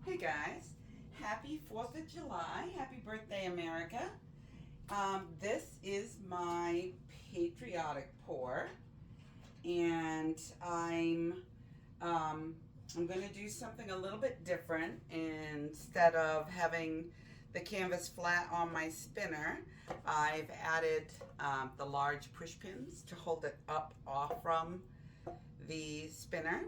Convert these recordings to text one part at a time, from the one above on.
Hey guys, happy 4th of July. Happy birthday, America. This is my patriotic pour, and I'm going to do something a little bit different. Instead of having the canvas flat on my spinner, I've added the large push pins to hold it up off from the spinner.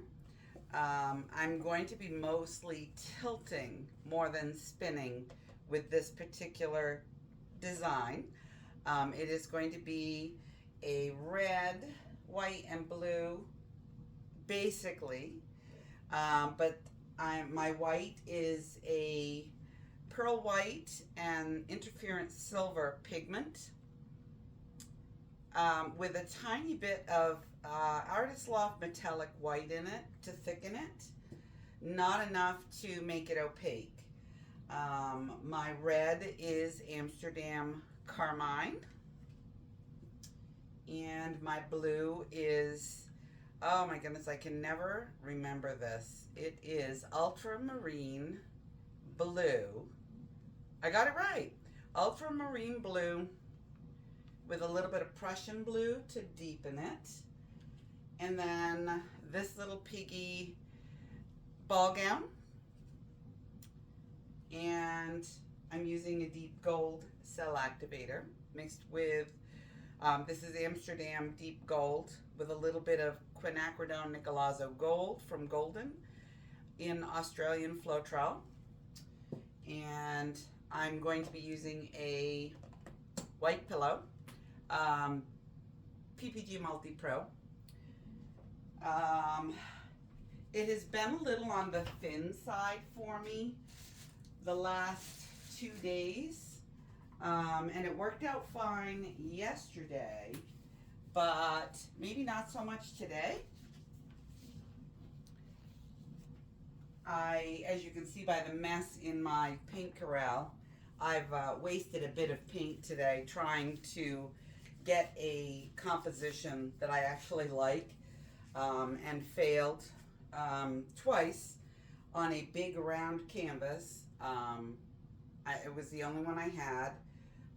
I'm going to be mostly tilting more than spinning with this particular design. It is going to be a red, white, and blue, basically, but my white is a pearl white and interference silver pigment with a tiny bit of Artist Loft metallic white in it to thicken it, not enough to make it opaque. My red is Amsterdam Carmine, and my blue is, oh my goodness, I can never remember this. It is Ultramarine Blue. I got it right. Ultramarine Blue with a little bit of Prussian blue to deepen it. And then this little piggy ball gown. And I'm using a deep gold cell activator mixed with, this is Amsterdam deep gold with a little bit of quinacridone Nicolazzo gold from Golden in Australian Floetrol. And I'm going to be using a white pillow, PPG Multi Pro. It has been a little on the thin side for me the last 2 days, and it worked out fine yesterday, but maybe not so much today. As you can see by the mess in my paint corral, I've wasted a bit of paint today trying to get a composition that I actually like, and failed twice on a big round canvas. It was the only one I had.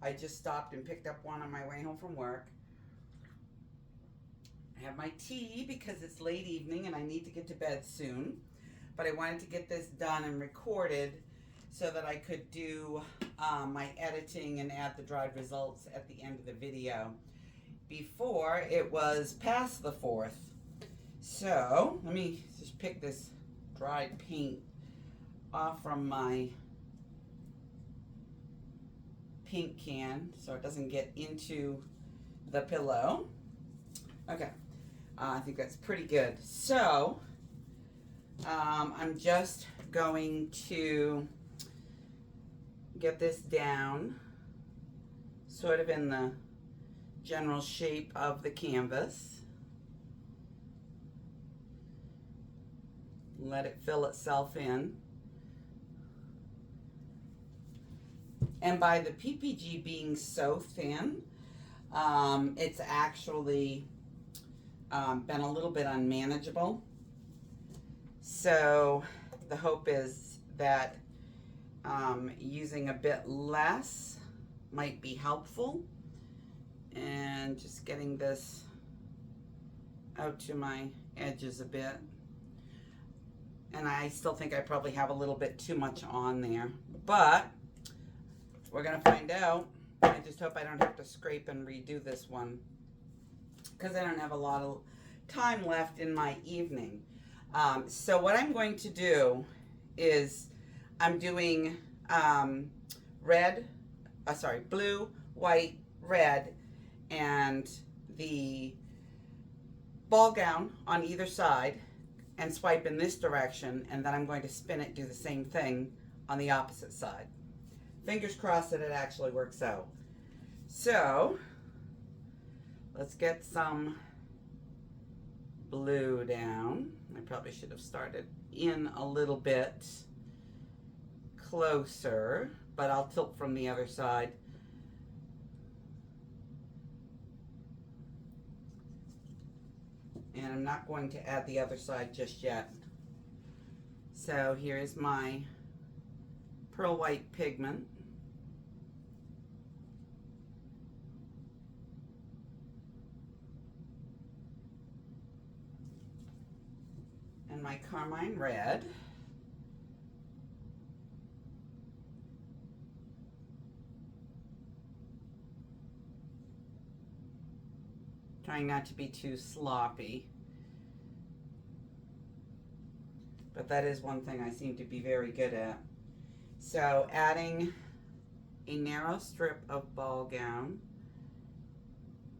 I just stopped and picked up one on my way home from work. I have my tea because it's late evening and I need to get to bed soon, but I wanted to get this done and recorded so that I could do my editing and add the dried results at the end of the video before it was past the 4th. So let me just pick this dried paint off from my paint can so it doesn't get into the pillow. Okay, I think that's pretty good. So I'm just going to get this down sort of in the general shape of the canvas. Let it fill itself in. And by the PPG being so thin, it's actually been a little bit unmanageable. So the hope is that using a bit less might be helpful, and just getting this out to my edges a bit. And I still think I probably have a little bit too much on there, but we're gonna find out. I just hope I don't have to scrape and redo this one because I don't have a lot of time left in my evening. So what I'm going to do is I'm doing blue, white, red, and the ball gown on either side, and swipe in this direction, and then I'm going to spin it, do the same thing on the opposite side. Fingers crossed that it actually works out. So let's get some blue down. I probably should have started in a little bit closer, but I'll tilt from the other side. And I'm not going to add the other side just yet. So here's my pearl white pigment. And my carmine red. Trying not to be too sloppy. But that is one thing I seem to be very good at. So adding a narrow strip of ball gown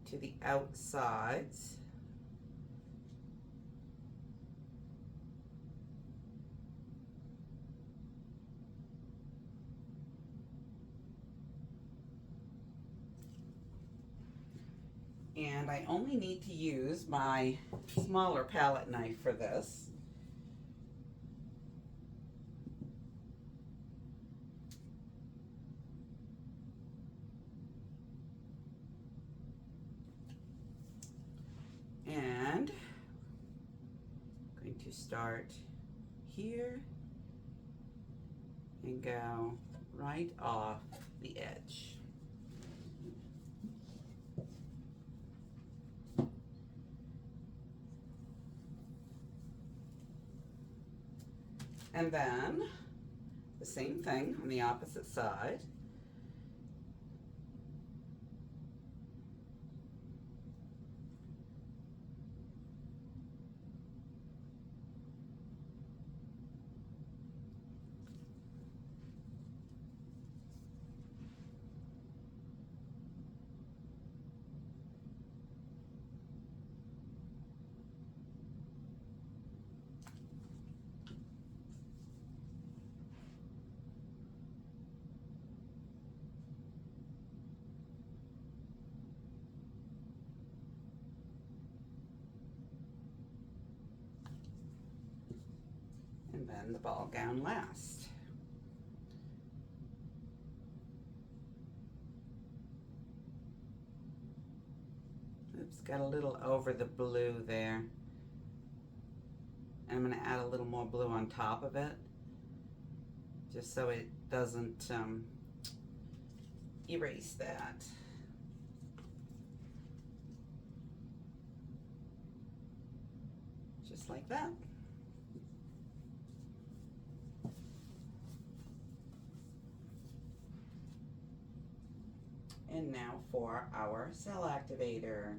to the outsides. And I only need to use my smaller palette knife for this. And I'm going to start here and go right off the edge. And then the same thing on the opposite side. And then the ball gown last. Oops, got a little over the blue there. And I'm going to add a little more blue on top of it, just so it doesn't erase that. Just like that. And now for our cell activator.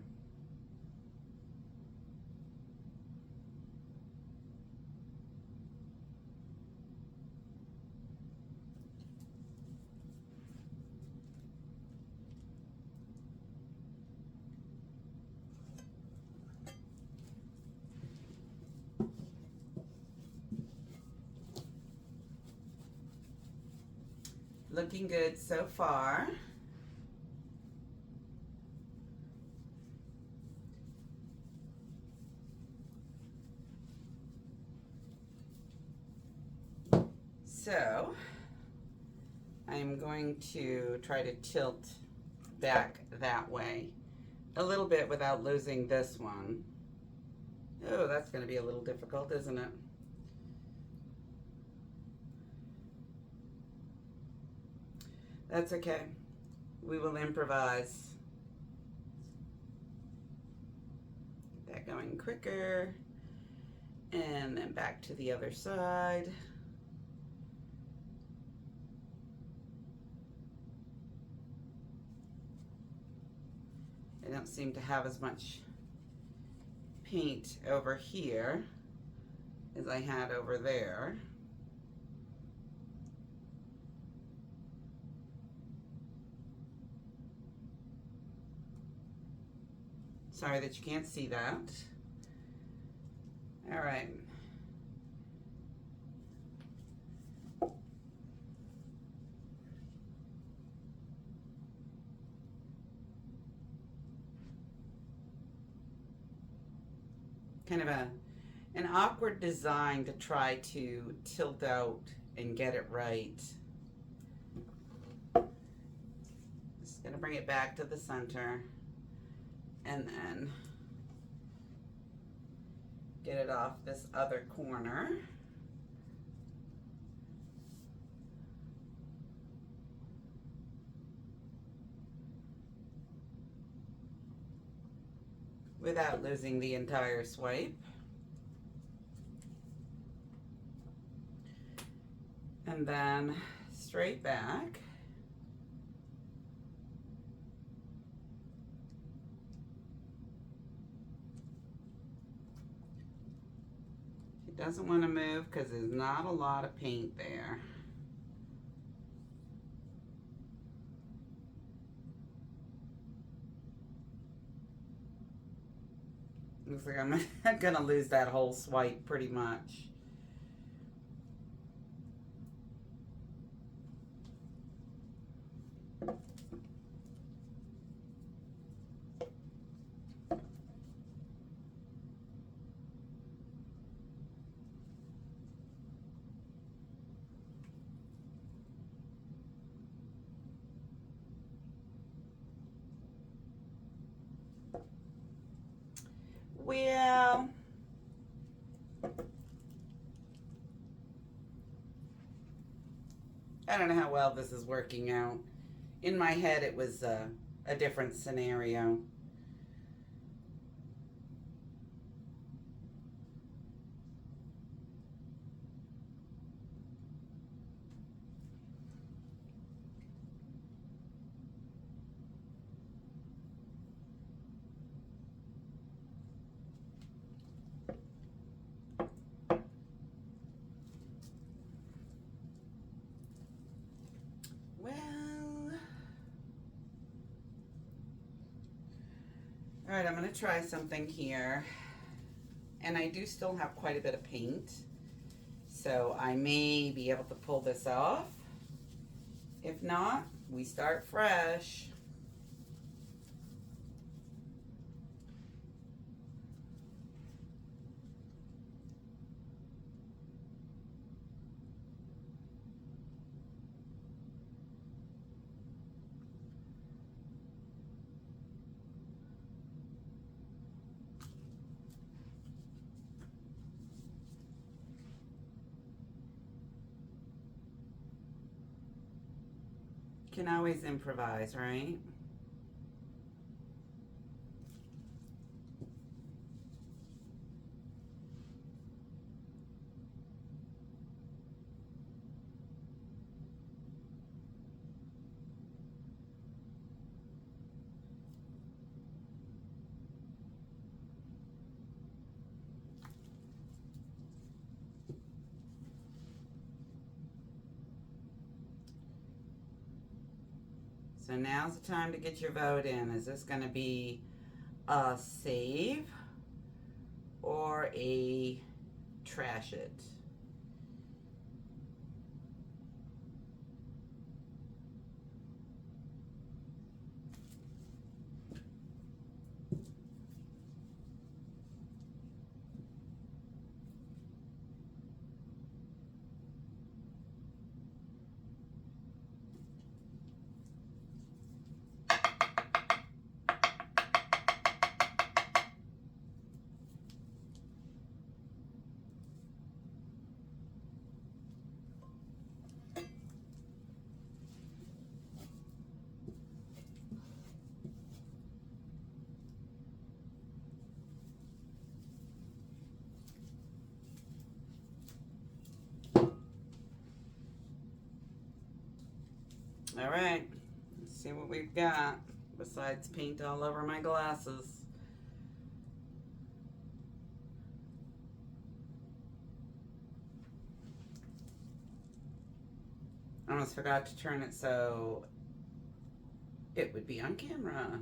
Looking good so far. So I'm going to try to tilt back that way a little bit without losing this one. Oh, that's going to be a little difficult, isn't it? That's okay. We will improvise. Get that going quicker. And then back to the other side. I don't seem to have as much paint over here as I had over there. Sorry that you can't see that. All right. Kind of an awkward design to try to tilt out and get it right. Just gonna bring it back to the center and then get it off this other corner. without losing the entire swipe. And then straight back. She doesn't want to move because there's not a lot of paint there. Looks like I'm gonna lose that whole swipe pretty much. Well, I don't know how well this is working out. In my head, it was a different scenario. All right, I'm gonna try something here. And I do still have quite a bit of paint, so I may be able to pull this off. If not, we start fresh. Can always improvise, right? So now's the time to get your vote in. Is this going to be a save or a trash it? All right, let's see what we've got besides paint all over my glasses. I almost forgot to turn it so it would be on camera.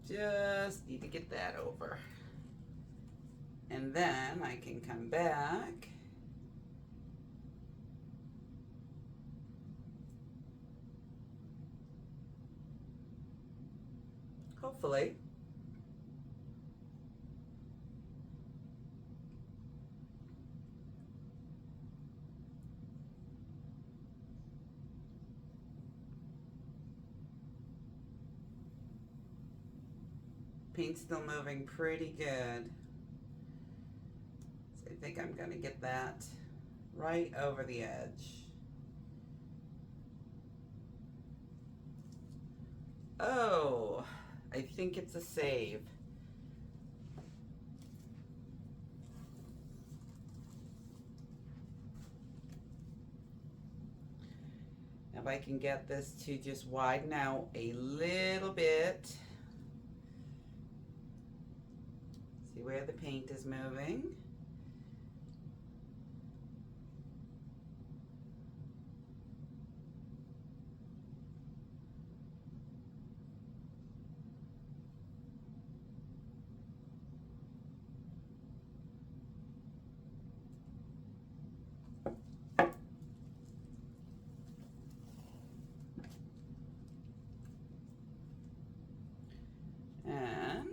Just need to get that over. And then I can come back. Hopefully. Paint's still moving pretty good. So I think I'm gonna get that right over the edge. Oh, I think it's a save. If I can get this to just widen out a little bit. See where the paint is moving? And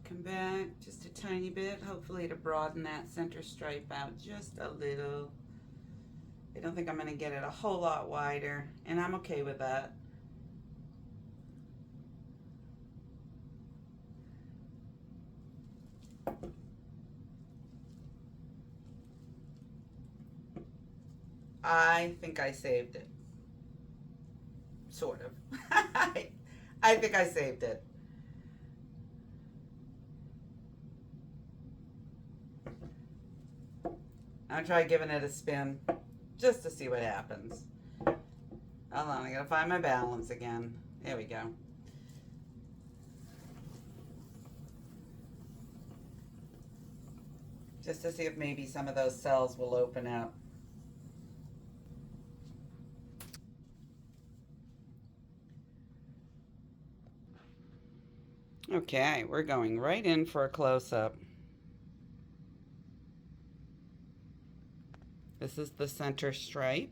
come back just a tiny bit, hopefully to broaden that center stripe out just a little. I don't think I'm going to get it a whole lot wider, and I'm okay with that. I think I saved it. Sort of. I think I saved it. I'll try giving it a spin just to see what happens. Hold on, I gotta find my balance again. There we go. Just to see if maybe some of those cells will open up. Okay, we're going right in for a close-up. This is the center stripe.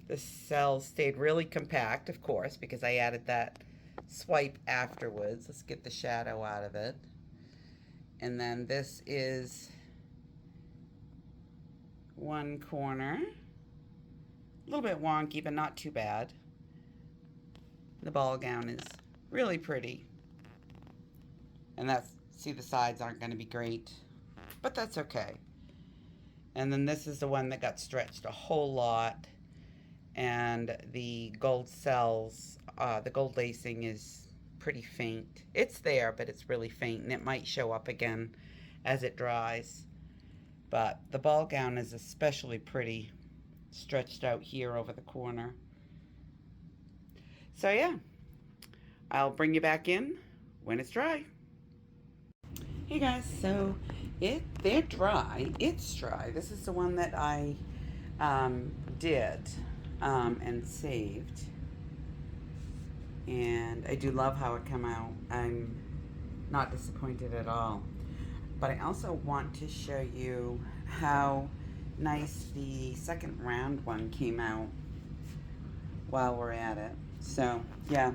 The cells stayed really compact, of course, because I added that swipe afterwards. Let's get the shadow out of it. And then this is one corner. A little bit wonky, but not too bad. The ball gown is really pretty. And that's, see, the sides aren't going to be great, but that's okay. And then this is the one that got stretched a whole lot, and the gold cells, the gold lacing is pretty faint. It's there, but it's really faint, and it might show up again as it dries. But the ball gown is especially pretty, stretched out here over the corner. So yeah, I'll bring you back in when it's dry. Hey guys, so they're dry. It's dry. This is the one that I did and saved, and I do love how it came out. I'm not disappointed at all. But I also want to show you how nice the second round one came out while we're at it. So yeah,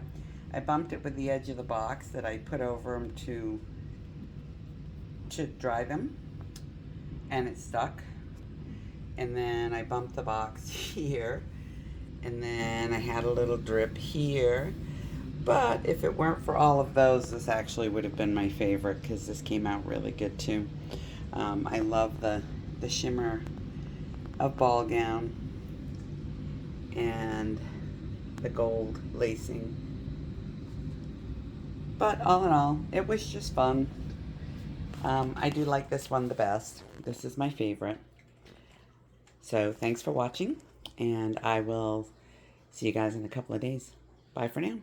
I bumped it with the edge of the box that I put over them to dry them, and it stuck. And then I bumped the box here, and then I had a little drip here. But if it weren't for all of those, this actually would have been my favorite, because this came out really good too. I love the shimmer of ball gown and the gold lacing. But all in all, it was just fun. I do like this one the best. This is my favorite. So thanks for watching, and I will see you guys in a couple of days. Bye for now.